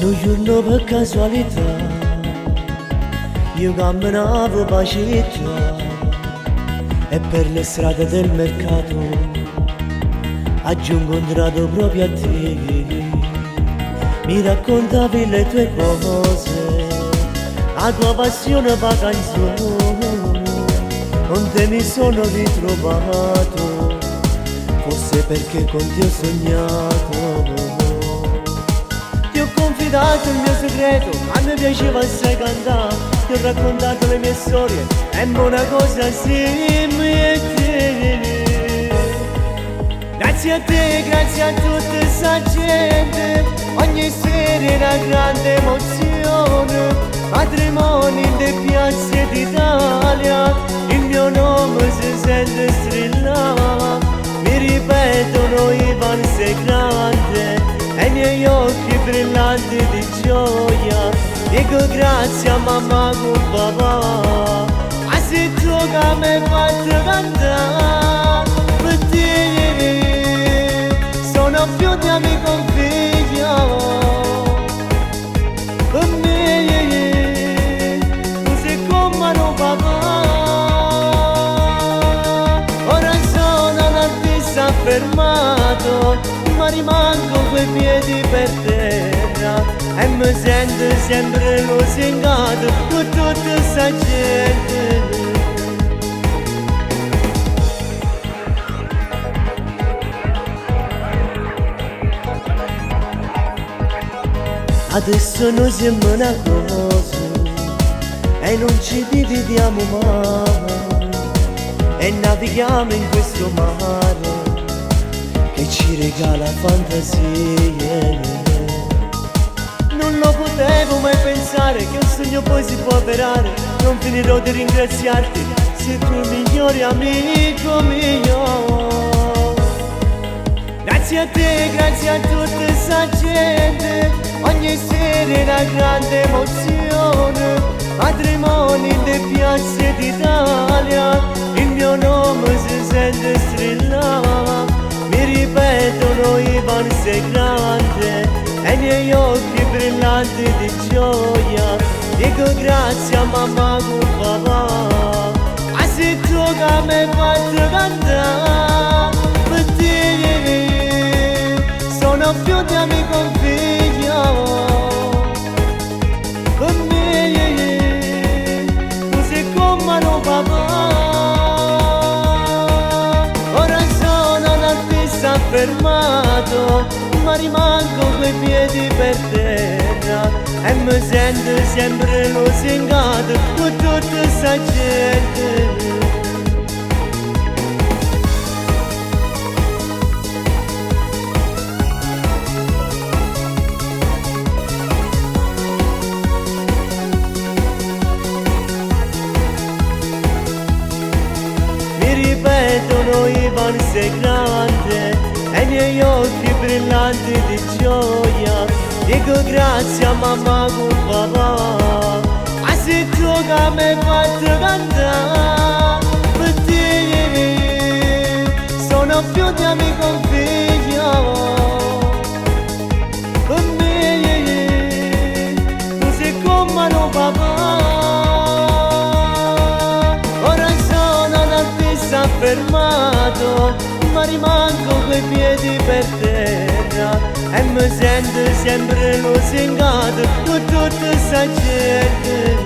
Un giorno per casualità io camminavo bacetta e per le strade del mercato ho incontrato proprio a te. Mi raccontavi le tue cose, la tua passione per canzoni, con te mi sono ritrovato, forse perché con te ho sognato. Ti ho confidato il mio segreto, a me piaceva assai cantare, ti ho raccontato le mie storie, è una cosa simile a te. Grazie a te, grazie a tutta questa gente, ogni sera è una grande emozione, matrimoni nelle piazze d'Italia, il mio nome si sente strillare, mi ripetono Ivan sei grande, e i miei occhi brillanti di gioia, dico grazie a mamma con papà, ma se tu che mi hai fatto cantare, per te sono più di amico e figlio, per me tu sei come un papà, ora sono un artista affermato, ma rimango coi piedi per terra e mi sento sempre lusingato con tutta sta gente. Adesso noi siamo una cosa e non ci dividiamo mai e navighiamo in questo mare che ci regala fantasie. Non lo potevo mai pensare che un sogno poi si può avverare, non finirò di ringraziarti, sei tu il migliore amico mio. Grazie a te, grazie a tutta questa gente, ogni sera è una grande emozione, matrimoni nelle piazze d'Italia, il mio nome si sente strillare, mi ripetono Ivan sei grande, e i miei occhi brillanti di gioia, dico grazie a mamma con papà, ma se tu che mi hai fatto cantare, per te sono più di amico e figlio, per me tu sei come un papà, ora sono un artista affermato, ma rimango coi piedi per terra e mi sento sempre lusingato con tutta sta gente. Mi ripetono Ivan sei grande e i miei occhi brillanti di gioia, dico grazie a mamma con papà, ma se tu che mi hai fatto cantare, per te sono più di amico e figlio, per me tu sei come un papà, ora sono un artista affermato, ma rimango coi piedi per terra e mi sento sempre lusingato con tutta sta gente.